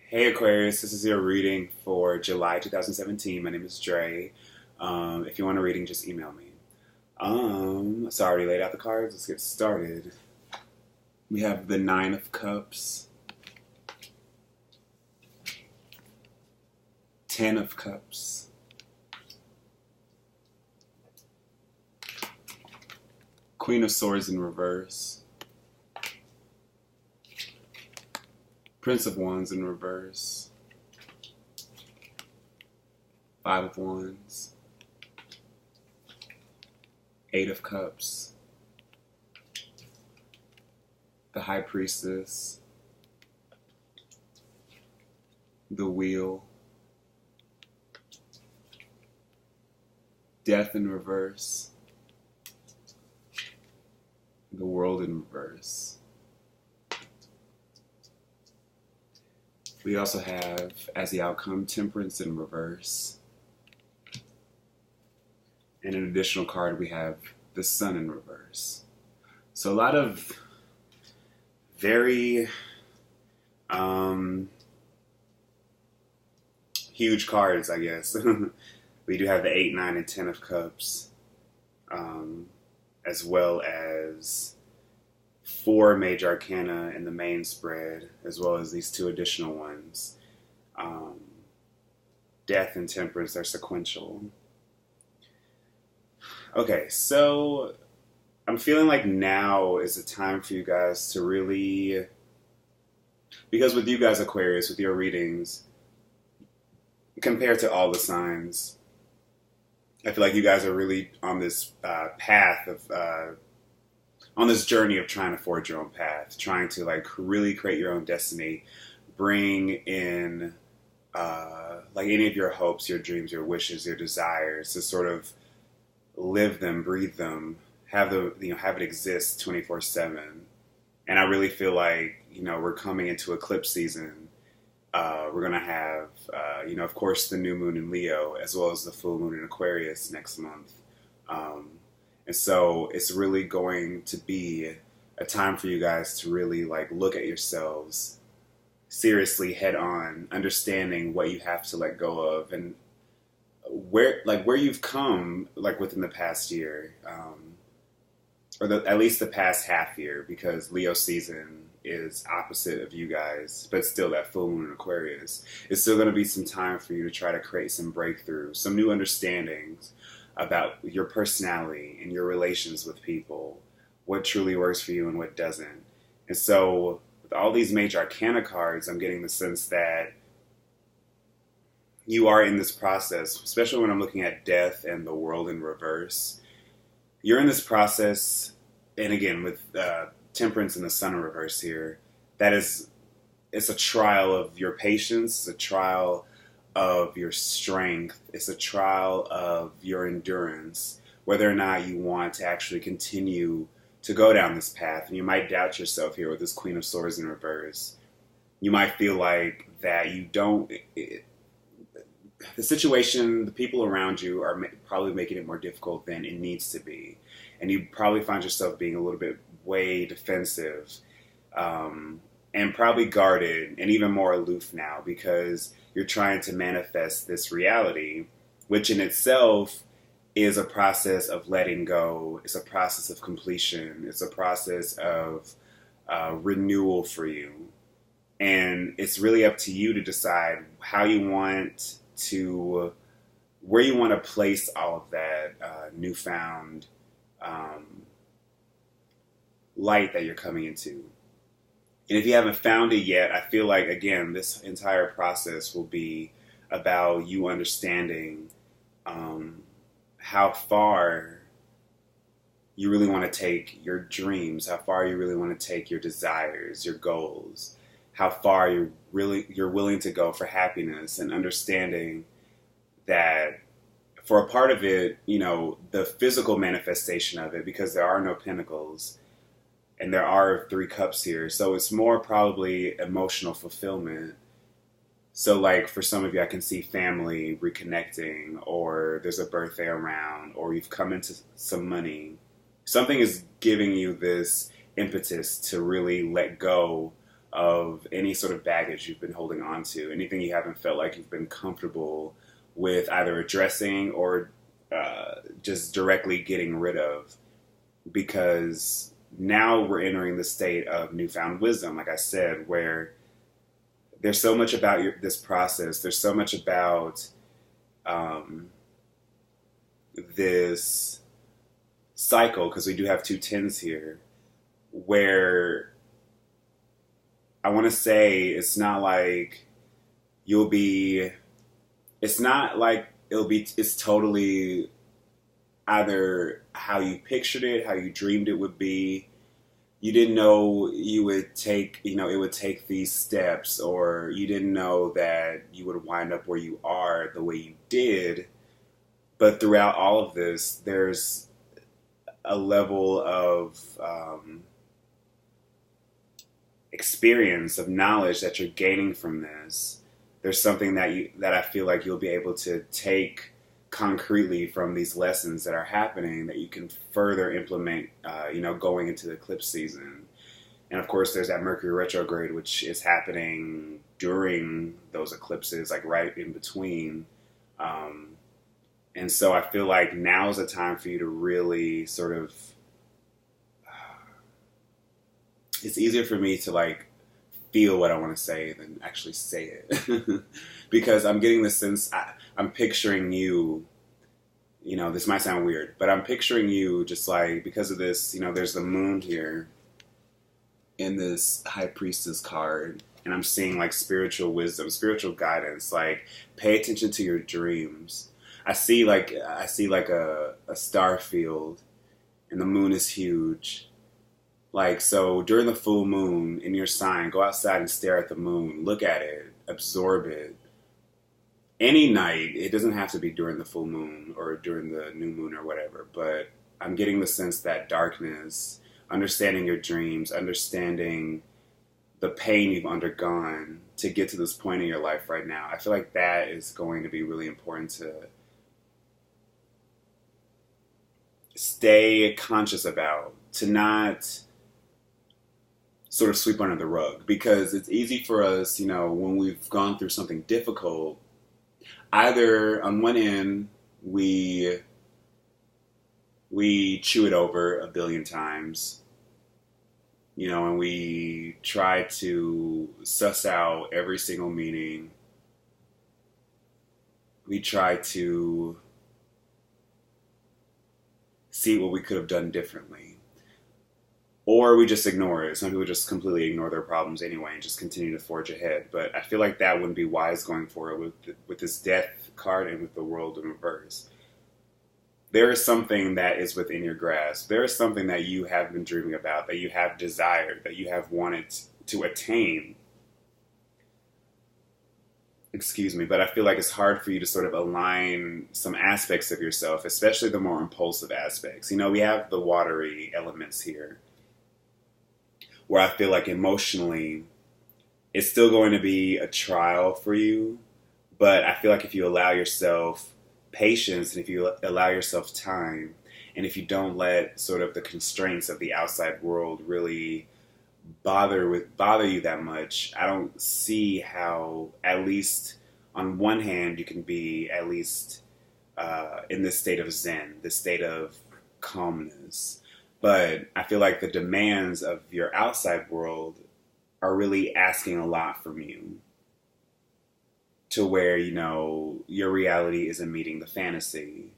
Hey Aquarius, this is your reading for July 2017. My name is Dre. If you want a reading, just email me. So I already laid out the cards. Let's get started. We have the Nine of Cups, Ten of Cups, Queen of Swords in reverse, Prince of Wands in reverse, Five of Wands, Eight of Cups, the High Priestess, the Wheel, Death in reverse, the World in reverse. We also have, as the outcome, Temperance in reverse. And an additional card, we have the Sun in reverse. So a lot of very huge cards, I guess. We do have the 8, 9, and 10 of Cups, as well as 4 major arcana in the main spread, as well as these 2 additional ones. Death and Temperance are sequential. Okay, so I'm feeling like now is the time for you guys to really, because with you guys, Aquarius, with your readings, compared to all the signs, I feel like you guys are really on this path of, on this journey of trying to forge your own path, trying to like really create your own destiny, bring in like any of your hopes, your dreams, your wishes, your desires, to sort of live them, breathe them, have it exist 24/7. And I really feel like we're coming into eclipse season. We're gonna have of course the new moon in Leo, as well as the full moon in Aquarius next month. And so it's really going to be a time for you guys to really like look at yourselves seriously, head on, understanding what you have to let go of, and where you've come like within the past year, or at least the past half year, because Leo season is opposite of you guys, but still that full moon in Aquarius. It's still going to be some time for you to try to create some breakthroughs, some new understandings about your personality and your relations with people, what truly works for you and what doesn't. And so with all these major arcana cards, I'm getting the sense that you are in this process, especially when I'm looking at Death and the World in reverse. You're in this process, and again, with Temperance and the Sun in reverse here, it's a trial of your patience, a trial of your strength, it's a trial of your endurance, whether or not you want to actually continue to go down this path. And you might doubt yourself here with this Queen of Swords in reverse. You might feel like that you don't... the situation, the people around you are probably making it more difficult than it needs to be. And you probably find yourself being a little bit way defensive, and probably guarded and even more aloof now, because you're trying to manifest this reality, which in itself is a process of letting go. It's a process of completion. It's a process of renewal for you. And it's really up to you to decide how you want to, where you want to place all of that newfound light that you're coming into. And if you haven't found it yet, I feel like, again, this entire process will be about you understanding how far you really want to take your dreams, how far you really want to take your desires, your goals, how far you're willing to go for happiness, and understanding that for a part of it, the physical manifestation of it, because there are no pentacles and there are 3 cups here, so it's more probably emotional fulfillment. So like for some of you, I can see family reconnecting, or there's a birthday around, or you've come into some money. Something is giving you this impetus to really let go of any sort of baggage you've been holding on to, anything you haven't felt like you've been comfortable with either addressing or just directly getting rid of. Because now we're entering the state of newfound wisdom, like I said, where there's so much about this process. There's so much about this cycle, because we do have 2 tens here, where I want to say it's not like it's totally either how you pictured it, how you dreamed it would be. You didn't know you would take, it would take these steps, or you didn't know that you would wind up where you are the way you did. But throughout all of this, there's a level of experience, of knowledge that you're gaining from this. There's something that I feel like you'll be able to take concretely from these lessons that are happening that you can further implement, going into the eclipse season. And of course, there's that Mercury retrograde, which is happening during those eclipses, like right in between. And so I feel like now is a time for you to really sort of, it's easier for me to like feel what I want to say than actually say it. Because I'm getting the sense, I'm picturing you, this might sound weird, but I'm picturing you just like, because of this, there's the moon here in this High Priestess card, and I'm seeing like spiritual wisdom, spiritual guidance, like pay attention to your dreams. I see like a star field, and the moon is huge. Like, so during the full moon in your sign, go outside and stare at the moon, look at it, absorb it. Any night, it doesn't have to be during the full moon or during the new moon or whatever, but I'm getting the sense that darkness, understanding your dreams, understanding the pain you've undergone to get to this point in your life right now, I feel like that is going to be really important to stay conscious about, to not sort of sweep under the rug, because it's easy for us, when we've gone through something difficult, either on one end, we chew it over a billion times, and we try to suss out every single meaning. We try to see what we could have done differently. Or we just ignore it. Some people just completely ignore their problems anyway and just continue to forge ahead. But I feel like that wouldn't be wise going forward with this death card and with the world in reverse. There is something that is within your grasp. There is something that you have been dreaming about, that you have desired, that you have wanted to attain. Excuse me, but I feel like it's hard for you to sort of align some aspects of yourself, especially the more impulsive aspects. We have the watery elements here, where I feel like emotionally it's still going to be a trial for you, but I feel like if you allow yourself patience, and if you allow yourself time, and if you don't let sort of the constraints of the outside world really bother you that much, I don't see how, at least on one hand, you can be at least in this state of zen, this state of calmness. But I feel like the demands of your outside world are really asking a lot from you, to where, your reality isn't meeting the fantasy.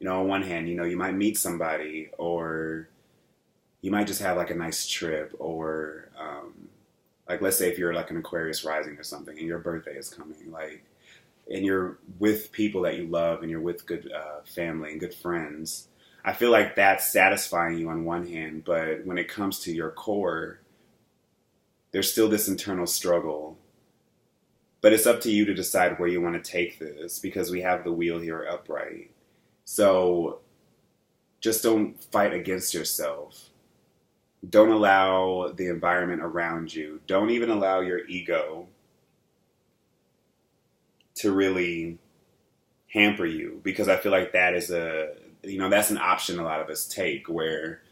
On one hand, you might meet somebody, or you might just have like a nice trip, or like, let's say if you're like an Aquarius rising or something and your birthday is coming, like, and you're with people that you love and you're with good family and good friends. I feel like that's satisfying you on one hand, but when it comes to your core, there's still this internal struggle. But it's up to you to decide where you want to take this, because we have the wheel here upright. So just don't fight against yourself. Don't allow the environment around you. Don't even allow your ego to really hamper you, because I feel like that is that's an option a lot of us take, where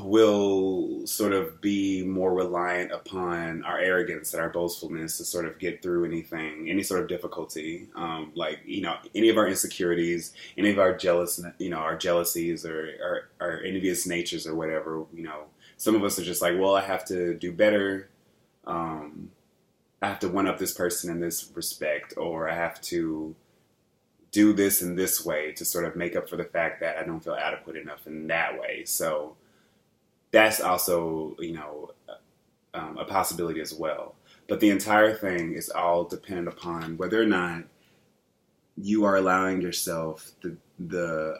will sort of be more reliant upon our arrogance and our boastfulness to sort of get through anything, any sort of difficulty. Like, you know, any of our insecurities, any of our our jealousies or our envious natures or whatever, you know, some of us are just like, well, I have to do better. I have to one up this person in this respect, or I have to do this in this way to sort of make up for the fact that I don't feel adequate enough in that way. So that's also, you know, a possibility as well. But the entire thing is all dependent upon whether or not you are allowing yourself the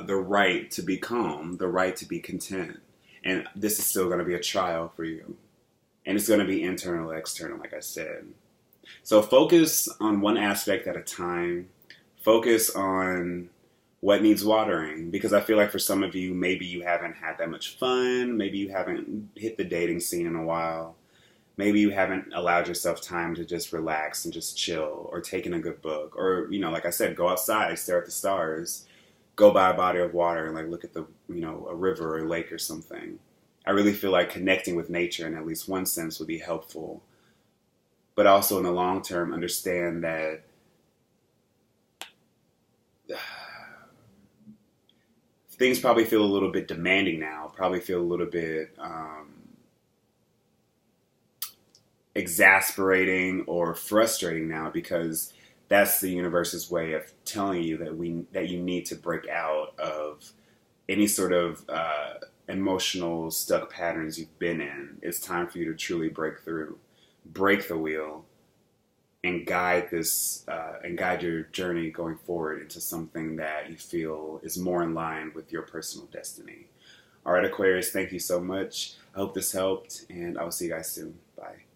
right to be calm, the right to be content. And this is still going to be a trial for you. And it's going to be internal, external, like I said. So focus on one aspect at a time. Focus on what needs watering, because I feel like for some of you, maybe you haven't had that much fun. Maybe you haven't hit the dating scene in a while. Maybe you haven't allowed yourself time to just relax and just chill, or take in a good book, or, you know, like I said, go outside, stare at the stars, go by a body of water and like look at the, you know, a river or a lake or something. I really feel like connecting with nature in at least one sense would be helpful. But also in the long term, understand that things probably feel a little bit demanding now, probably feel a little bit exasperating or frustrating now, because that's the universe's way of telling you that you need to break out of any sort of emotional stuck patterns you've been in. It's time for you to truly break through, break the wheel, and guide your journey going forward into something that you feel is more in line with your personal destiny. All right, Aquarius, thank you so much. I hope this helped, and I will see you guys soon. Bye.